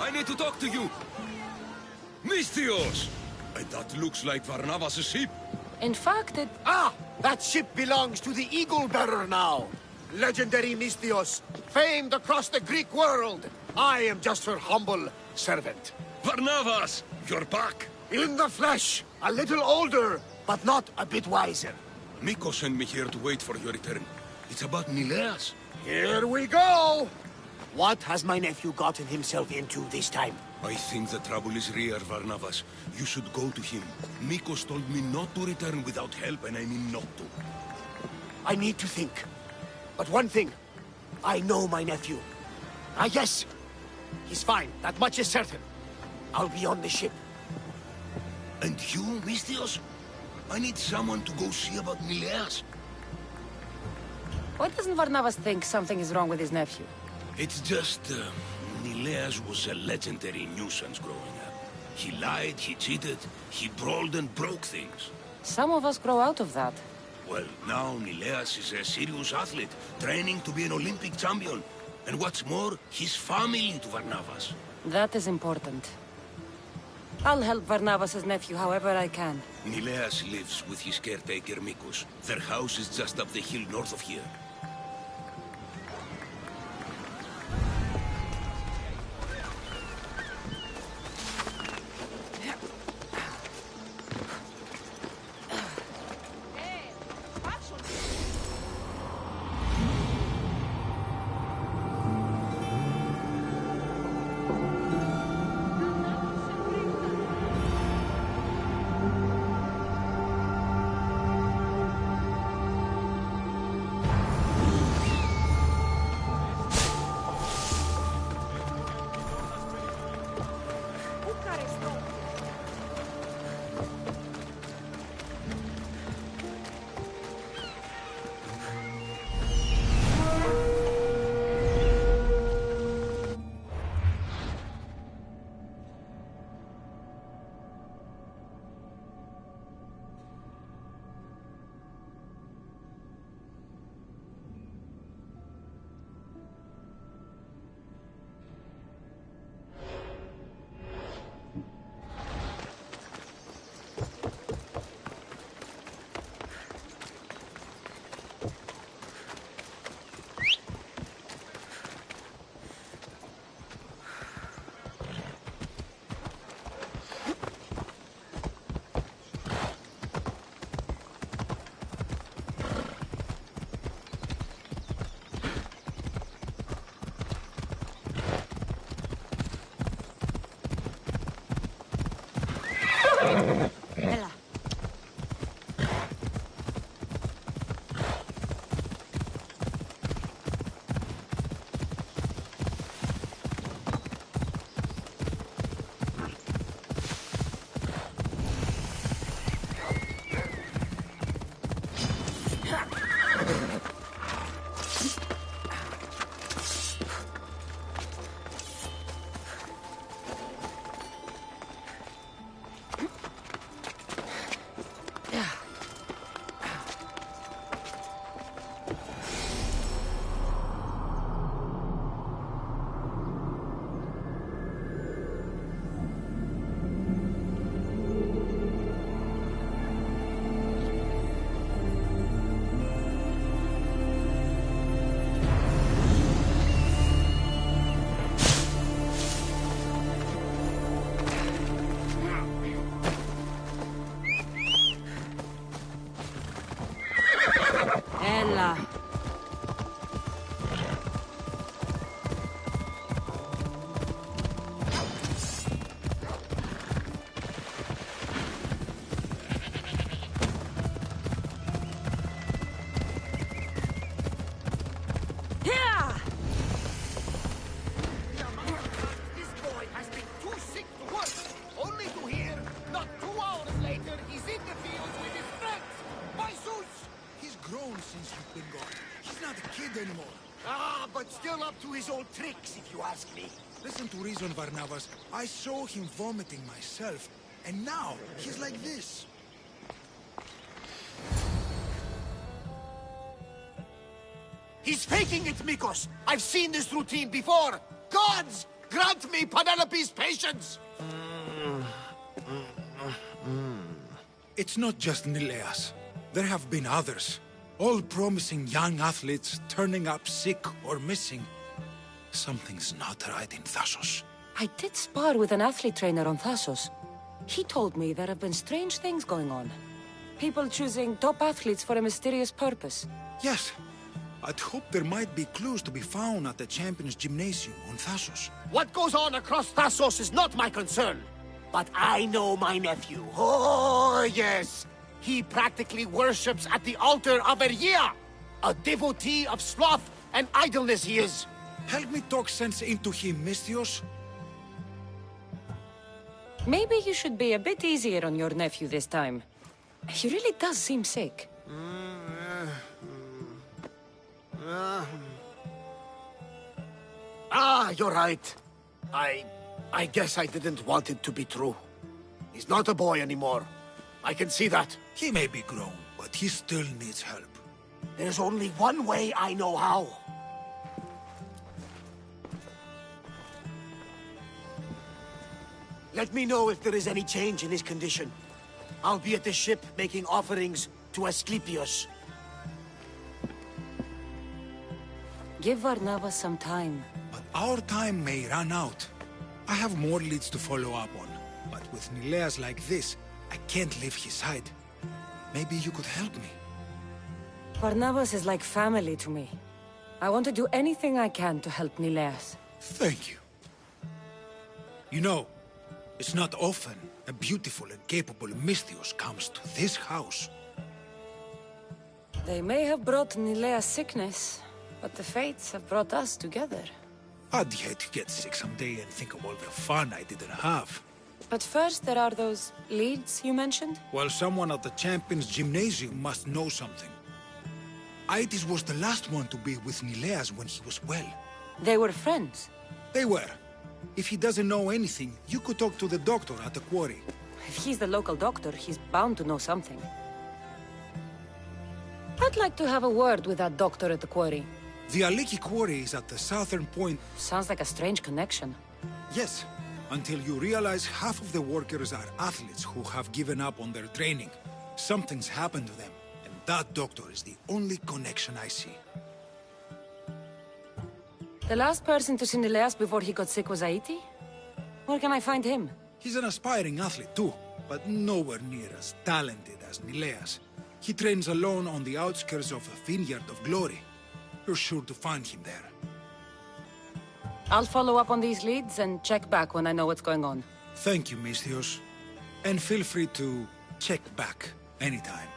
I need to talk to you! Mistios! That looks like Varnavas' ship. In fact, Ah! That ship belongs to the Eagle Bearer now. Legendary Mistios, famed across the Greek world. I am just her humble servant. Varnavas! You're back! In the flesh, a little older, but not a bit wiser. Mikkos sent me here to wait for your return. It's about Neleus. Here we go! What has my nephew gotten himself into this time? I think the trouble is real, Varnavas. You should go to him. Mikkos told me not to return without help, and I mean not to. I need to think. But one thing, I know my nephew. Ah, yes. He's fine, that much is certain. I'll be on the ship. And you, Mistios? I need someone to go see about Neleus. why doesn't Varnavas think something is wrong with his nephew? It's just, Neleus was a legendary nuisance growing up. He lied, he cheated, he brawled and broke things. Some of us grow out of that. Well, now Neleus is a serious athlete, training to be an Olympic champion. And what's more, he's family to Varnavas. That is important. I'll help Varnavas' nephew however I can. Neleus lives with his caretaker Mikkos. Their house is just up the hill north of here. Tricks, if you ask me. Listen to reason, Varnavas. I saw him vomiting myself, and now he's like this. He's faking it, Mikkos! I've seen this routine before! Gods! Grant me Penelope's patience! It's not just Neleus. There have been others. All promising young athletes turning up sick or missing. Something's not right in Thassos. I did spar with an athlete trainer on Thassos. He told me there have been strange things going on. People choosing top athletes for a mysterious purpose. Yes. I'd hope there might be clues to be found at the Champions Gymnasium on Thassos. What goes on across Thassos is not my concern. But I know my nephew. Oh, yes. He practically worships at the altar of Ergia. A devotee of sloth and idleness he is. Help me talk sense into him, Mistios. Maybe you should be a bit easier on your nephew this time. He really does seem sick. You're right. I guess I didn't want it to be true. He's not a boy anymore. I can see that. He may be grown, but he still needs help. There's only one way I know how. Let me know if there is any change in his condition. I'll be at the ship making offerings to Asclepius. Give Varnava some time. But our time may run out. I have more leads to follow up on. But with Neleus like this, I can't leave his side. Maybe you could help me. Varnavas is like family to me. I want to do anything I can to help Neleus. Thank you. You know, it's not often a beautiful and capable Mistios comes to this house. They may have brought Neleus sickness, but the fates have brought us together. I'd hate to get sick someday and think of all the fun I didn't have. But first there are those leads you mentioned? Well, someone at the Champions Gymnasium must know something. Aitis was the last one to be with Neleus when he was well. They were friends. They were. If he doesn't know anything, you could talk to the doctor at the quarry. If he's the local doctor, he's bound to know something. I'd like to have a word with that doctor at the quarry. The Aliki quarry is at the southern point. Sounds like a strange connection. Yes, until you realize half of the workers are athletes who have given up on their training. Something's happened to them, and that doctor is the only connection I see. The last person to see Neleus before he got sick was Aiti? Where can I find him? He's an aspiring athlete too, but nowhere near as talented as Neleus. He trains alone on the outskirts of a vineyard of glory. You're sure to find him there. I'll follow up on these leads and check back when I know what's going on. Thank you, Mistios. And feel free to check back anytime.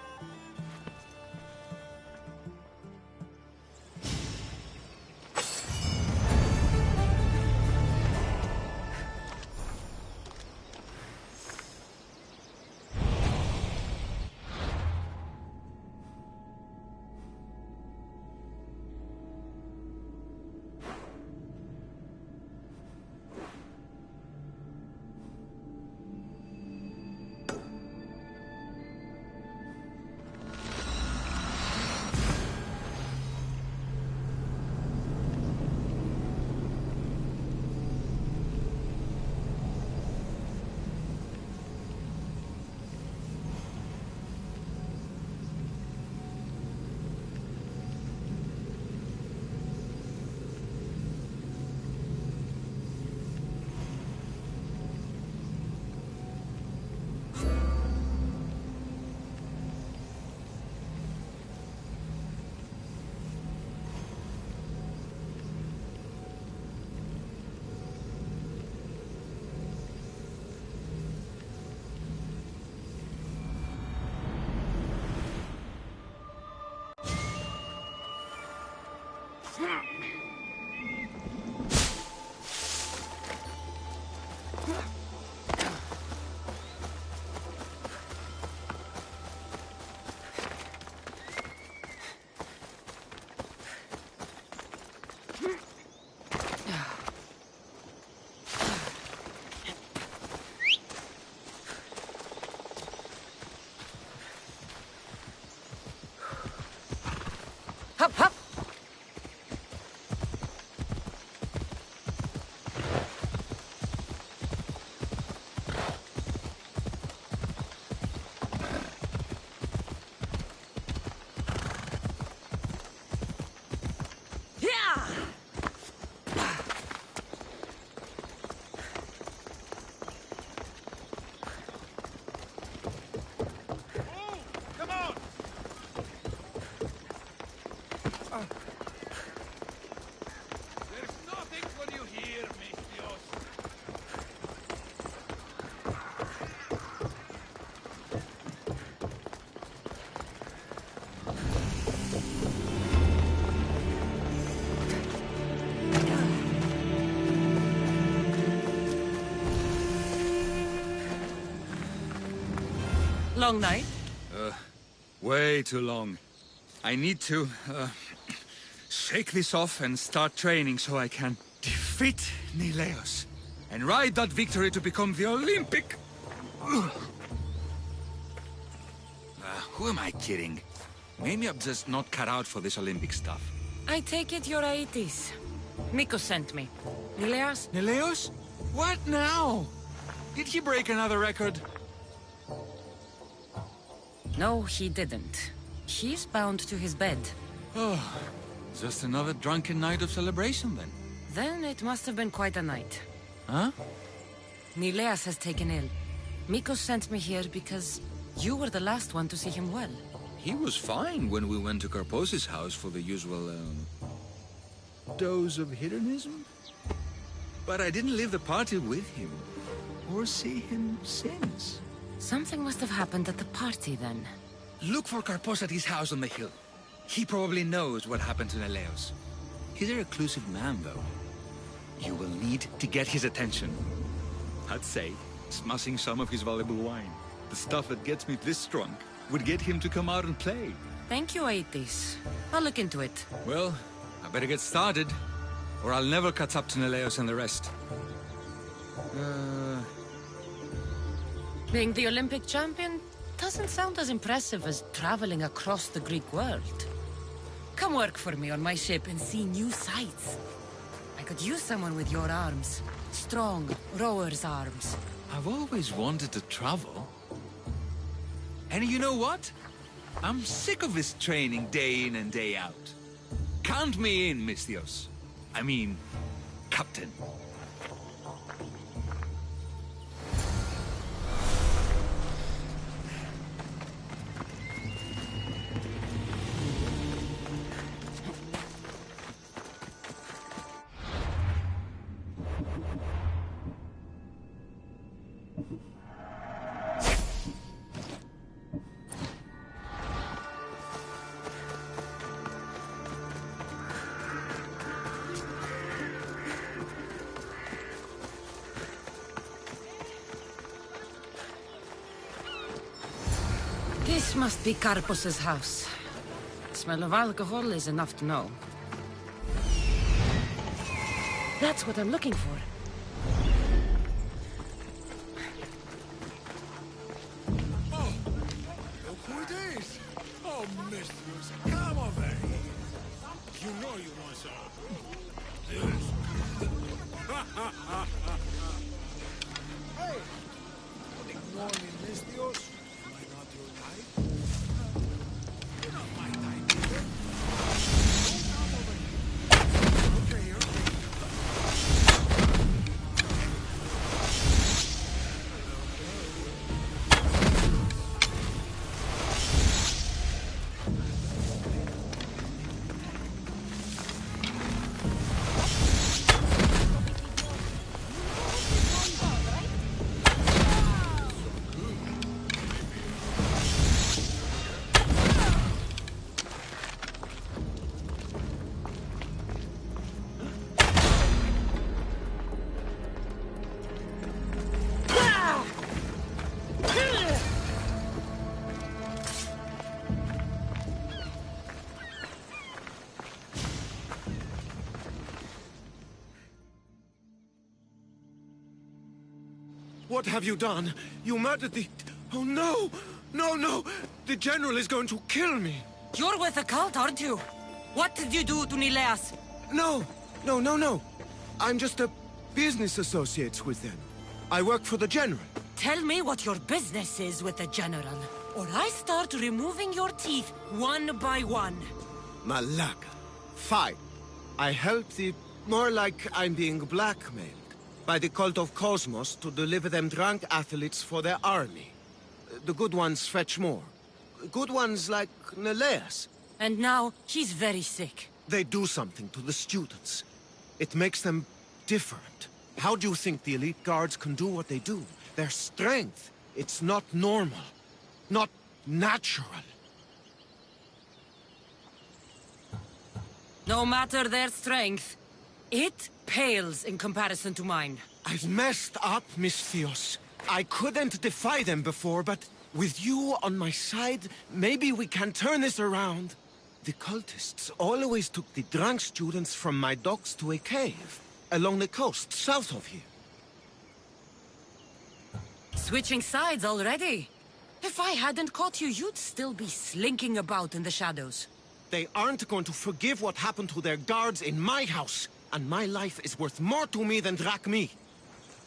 Hop, hop! Long night? Way too long. I need to, shake this off and start training so I can defeat Neleus and ride that victory to become the Olympic... who am I kidding? Maybe I'm just not cut out for this Olympic stuff. I take it you're Aetis. Mikkos sent me. Neleus? Neleus? What now? Did he break another record? No, he didn't. He's bound to his bed. Oh, just another drunken night of celebration then. Then it must have been quite a night. Huh? Neleus has taken ill. Mikkos sent me here because you were the last one to see him well. He was fine when we went to Karpos's house for the usual, dose of hedonism. But I didn't leave the party with him, or see him since. Something must have happened at the party then. Look for Karpos at his house on the hill. He probably knows what happened to Neleus. He's a reclusive man, though. You will need to get his attention. I'd say, smashing some of his valuable wine. The stuff that gets me this drunk would get him to come out and play. Thank you, Aetis. I'll look into it. Well, I better get started, or I'll never catch up to Neleus and the rest. Being the Olympic champion doesn't sound as impressive as traveling across the Greek world. Come work for me on my ship and see new sights. I could use someone with your arms. Strong, rower's arms. I've always wanted to travel. And you know what? I'm sick of this training day in and day out. Count me in, Mistios. I mean, Captain. This must be Karpos's house. Smell of alcohol is enough to know. That's what I'm looking for. Oh, look who it is. Oh, mistress, come over here. You know you want some. Yes. Hey, good morning, Mistios. Am I not your type? You're not my type either. Come over here. Okay, okay. What have you done? You murdered the... Oh, no! No, no! The General is going to kill me! You're with the cult, aren't you? What did you do to Neleus? No! No, no, no! I'm just a business associate with them. I work for the General. Tell me what your business is with the General, or I start removing your teeth one by one. Malaka. Fine. I help the... More like I'm being blackmailed by the cult of Cosmos to deliver them drunk athletes for their army. The good ones fetch more. Good ones like Neleus. And now, he's very sick. They do something to the students. It makes them different. How do you think the elite guards can do what they do? Their strength, it's not normal. Not natural. No matter their strength, it pales in comparison to mine. I've messed up, Miss Theos. I couldn't defy them before, but With you on my side, maybe we can turn this around. The cultists always took the drunk students from my docks to a cave along the coast south of here. Switching sides already? If I hadn't caught you, you'd still be slinking about in the shadows. They aren't going to forgive what happened to their guards in my house, and my life is worth more to me than Drachmi.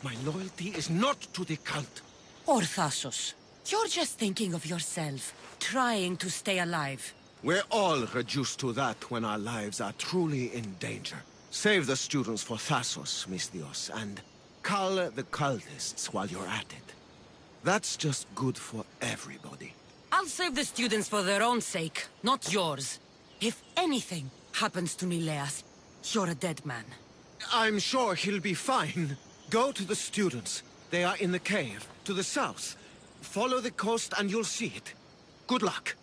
My loyalty is not to the cult. Or Thassos. You're just thinking of yourself, trying to stay alive. We're all reduced to that when our lives are truly in danger. Save the students for Thassos, Misthios, and cull the cultists while you're at it. That's just good for everybody. I'll save the students for their own sake, not yours. If anything happens to Neleus, you're a dead man. I'm sure he'll be fine. Go to the students. They are in the cave, to the south. Follow the coast and you'll see it. Good luck.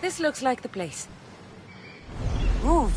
This looks like the place. Move!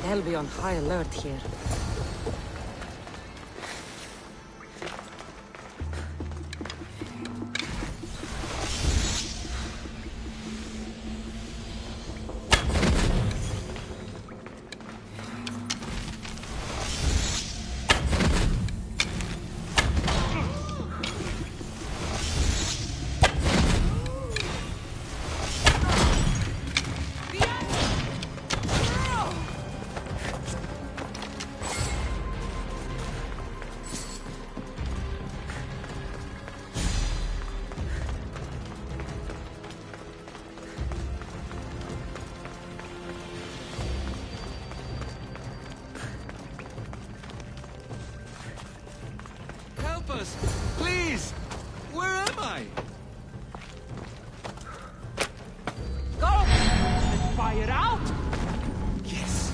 They'll be on high alert here. Please! Where am I? Go! And fire out! Yes.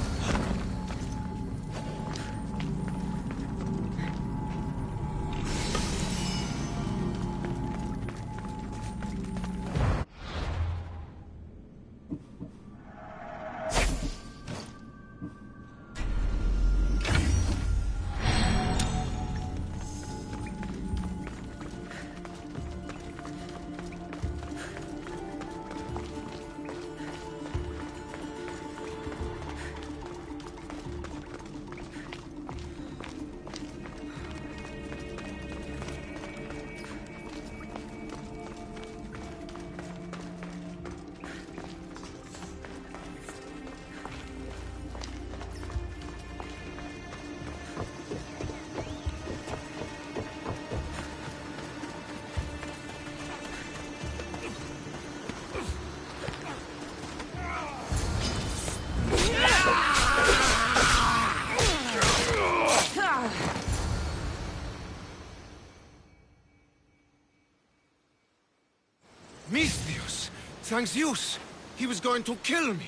Misthios! Thanks Zeus! He was going to kill me!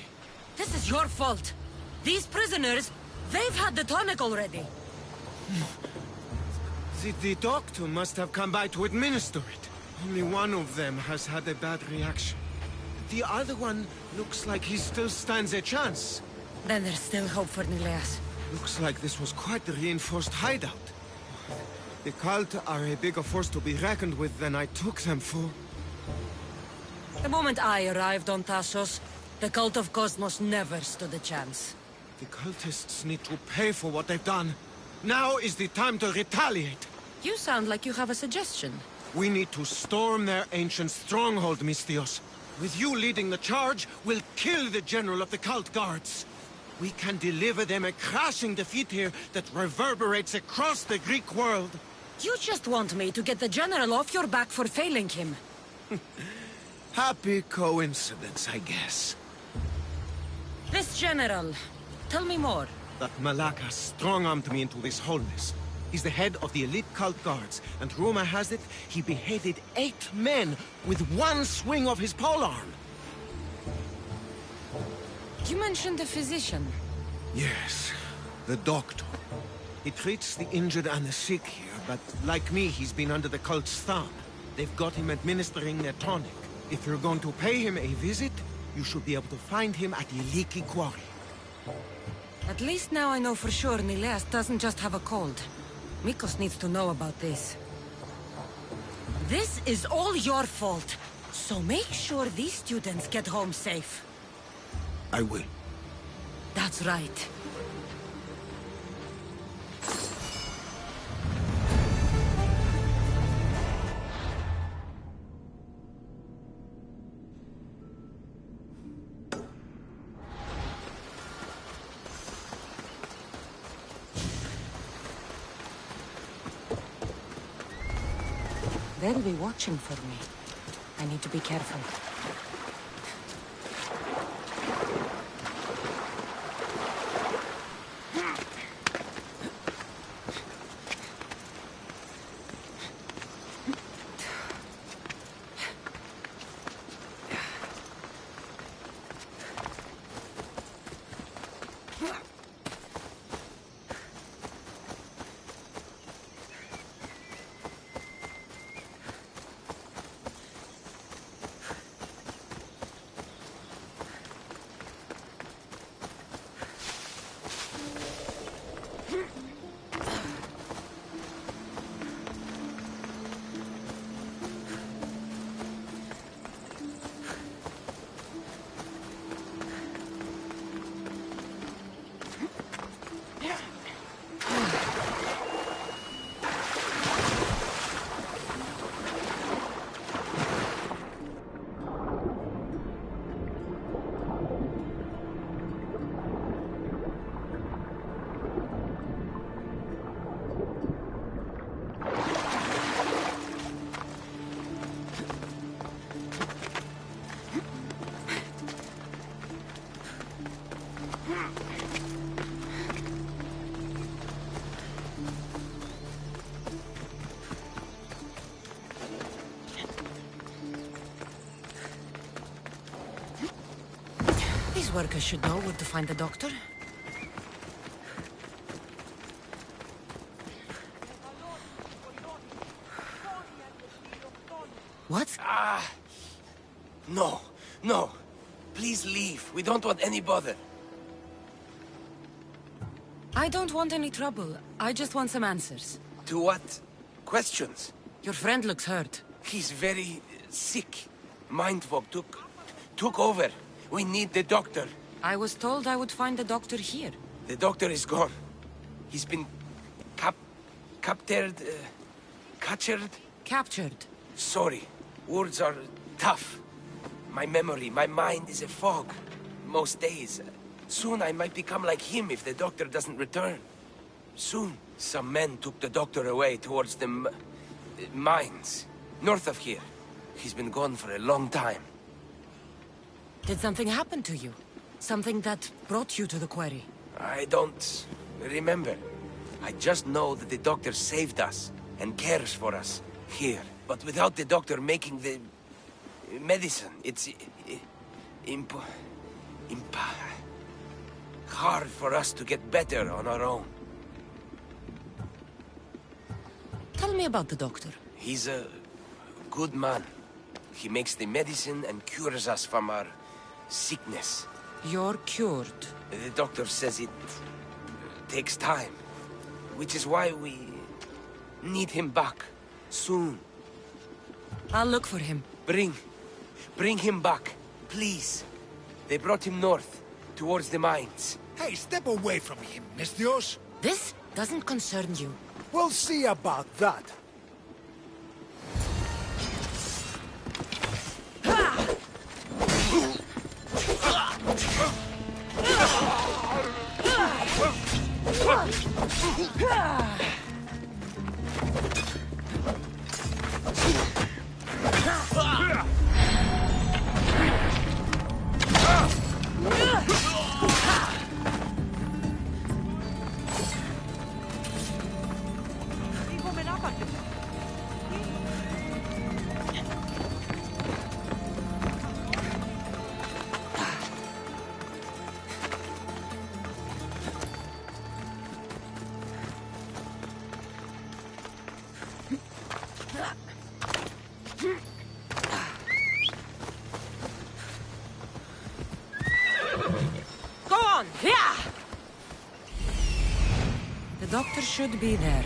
This is your fault. These prisoners, they've had the tonic already. The doctor must have come by to administer it. Only one of them has had a bad reaction. The other one looks like he still stands a chance. Then there's still hope for Neleus. Looks like this was quite the reinforced hideout. The cult are a bigger force to be reckoned with than I took them for. The moment I arrived on Tassos, the cult of Cosmos never stood a chance. The cultists need to pay for what they've done. Now is the time to retaliate. You sound like you have a suggestion. We need to storm their ancient stronghold, Misthios. With you leading the charge, we'll kill the general of the cult guards. We can deliver them a crashing defeat here that reverberates across the Greek world. You just want me to get the general off your back for failing him. Happy coincidence, I guess. This general, tell me more. That Malaka strong-armed me into this whole mess. He's the head of the elite cult guards, and rumor has it, he beheaded 8 men with one swing of his polearm. You mentioned a physician. Yes, the doctor. He treats the injured and the sick here, but like me, he's been under the cult's thumb. They've got him administering their tonic. If you're going to pay him a visit, you should be able to find him at the leaky quarry. At least now I know for sure Neleus doesn't just have a cold. Mikkos needs to know about this. This is all your fault. So make sure these students get home safe. I will. That's right. They'll be watching for me. I need to be careful. These workers should know where to find the doctor. What? No, no. Please leave. We don't want any bother. I don't want any trouble. I just want some answers. To what? Questions? Your friend looks hurt. He's very sick. Mindfog took over. We need the doctor. I was told I would find the doctor here. The doctor is gone. He's been captured. Captured. Sorry. Words are tough. My memory, my mind is a fog. Most days. Soon I might become like him if the doctor doesn't return. Soon. Some men took the doctor away towards the mines. North of here. He's been gone for a long time. Did something happen to you? Something that brought you to the quarry? I don't remember. I just know that the doctor saved us and cares for us here. But without the doctor making the medicine, it's hard for us to get better on our own. Tell me about the doctor. He's a good man. He makes the medicine and cures us from our sickness. You're cured. The doctor says it takes time, which is why we need him back soon. I'll look for him. Bring him back, please. They brought him north, towards the mines. Hey, step away from him, Neleus. This doesn't concern you. We'll see about that. Go on! Yeah! The doctor should be there.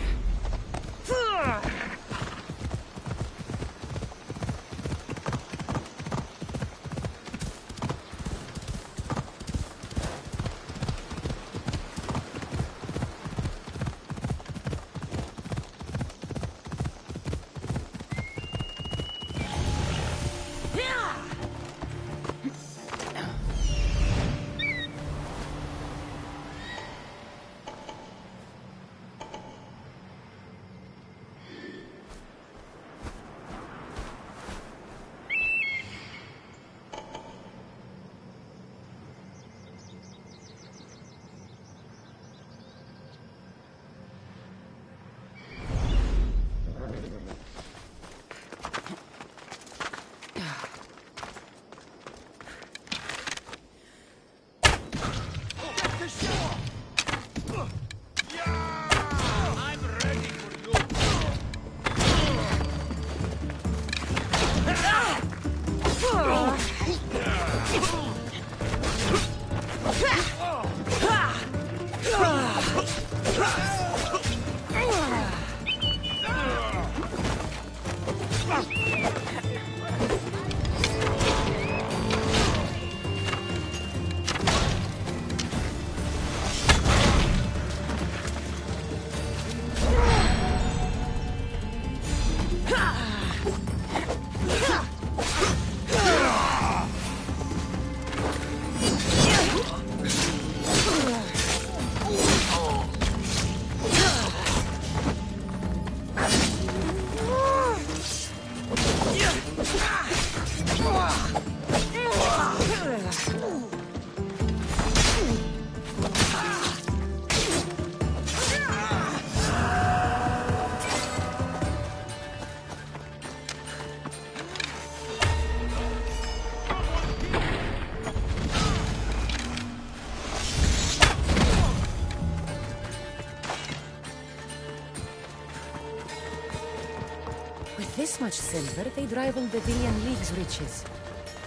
This much silver, they'd rival the Villian League's riches.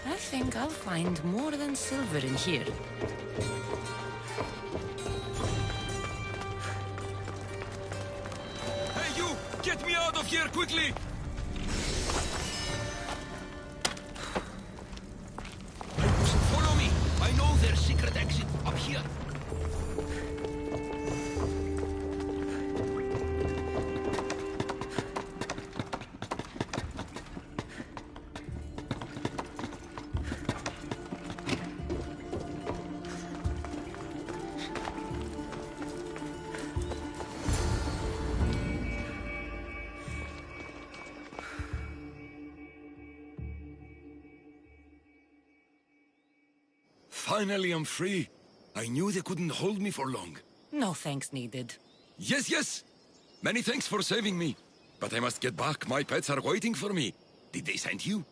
I think I'll find more than silver in here. Hey, you! Get me out of here, quickly! Follow me! I know their secret exit up here. Finally, I'm free. I knew they couldn't hold me for long. No thanks needed. Yes, yes! Many thanks for saving me. But I must get back. My pets are waiting for me. Did they send you?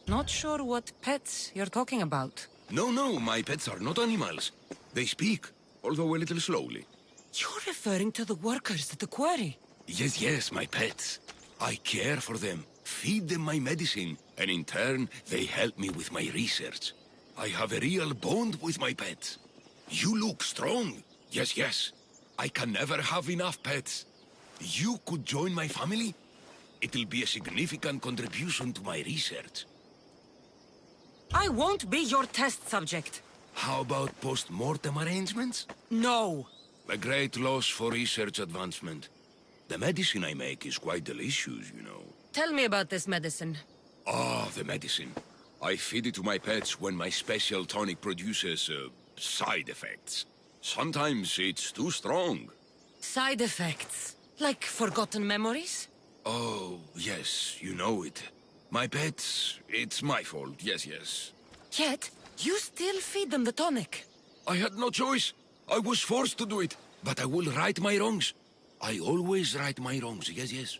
Not sure what pets you're talking about. No, my pets are not animals. They speak, although a little slowly. You're referring to the workers at the quarry. Yes, my pets. I care for them. feed them my medicine, and in turn, they help me with my research. I have a real bond with my pets. You look strong. Yes, yes. I can never have enough pets. You could join my family? It'll be a significant contribution to my research. I won't be your test subject. How about post-mortem arrangements? No. A great loss for research advancement. The medicine I make is quite delicious, you know. Tell me about this medicine. Ah, the medicine. I feed it to my pets when my special tonic produces, side effects. Sometimes it's too strong. Side effects? Like forgotten memories? Oh, yes, you know it. My pets, it's my fault, yes, yes. Yet, you still feed them the tonic. I had no choice. I was forced to do it. But I will right my wrongs. I always right my wrongs, yes, yes.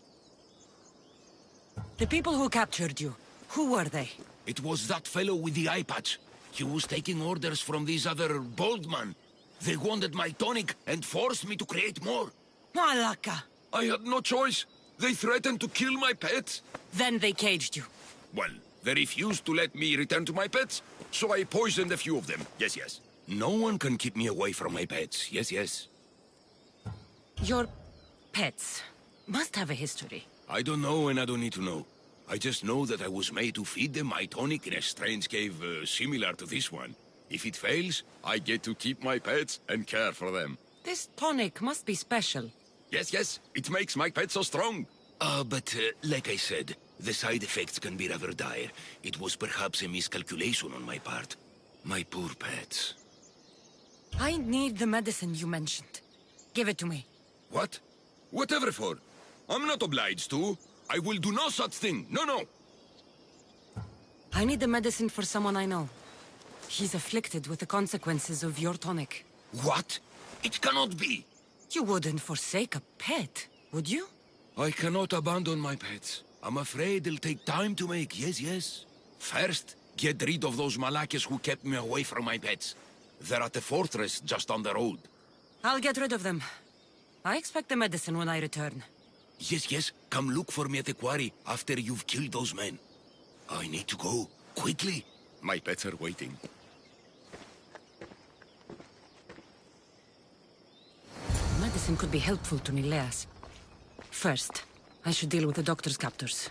The people who captured you, who were they? It was that fellow with the eye patch. He was taking orders from this other bald man. They wanted my tonic and forced me to create more. Malaka! I had no choice. They threatened to kill my pets. Then they caged you. Well, they refused to let me return to my pets, so I poisoned a few of them. Yes, yes. No one can keep me away from my pets. Yes, yes. Your pets must have a history. I don't know and I don't need to know. I just know that I was made to feed them my tonic in a strange cave similar to this one. If it fails, I get to keep my pets and care for them. This tonic must be special. Yes, yes, it makes my pets so strong. But like I said, the side effects can be rather dire. It was perhaps a miscalculation on my part. My poor pets. I need the medicine you mentioned. Give it to me. What? Whatever for. I'm not obliged to. I will do no such thing. No, no. I need the medicine for someone I know. He's afflicted with the consequences of your tonic. What? It cannot be. You wouldn't forsake a pet, would you? I cannot abandon my pets. I'm afraid it'll take time to make. Yes, yes. First, get rid of those Malakas who kept me away from my pets. They're at the fortress just on the road. I'll get rid of them. I expect the medicine when I return. Yes, yes. Come look for me at the quarry after you've killed those men. I need to go. Quickly. My pets are waiting. Medicine could be helpful to Neleus. First, I should deal with the doctor's captors.